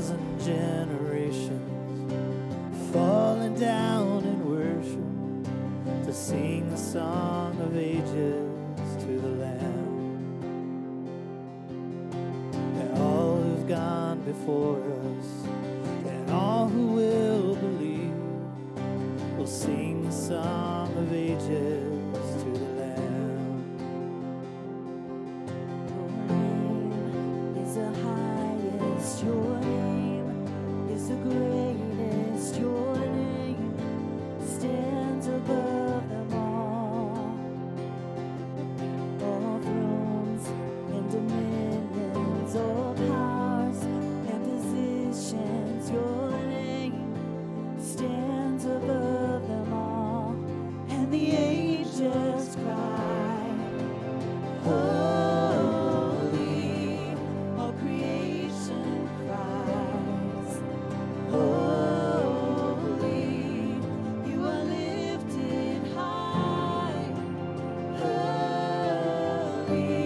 1,000 generations falling down in worship to sing the song of ages to the Lamb. And all who've gone before us and all who will believe will sing the song of ages to the Lamb. Your name is the highest, your name is the greatest, your name stands above them all. All thrones and dominions, all powers and positions, your name stands above them all. And the angels cry, holy, all creation cries, holy, you are lifted high, holy,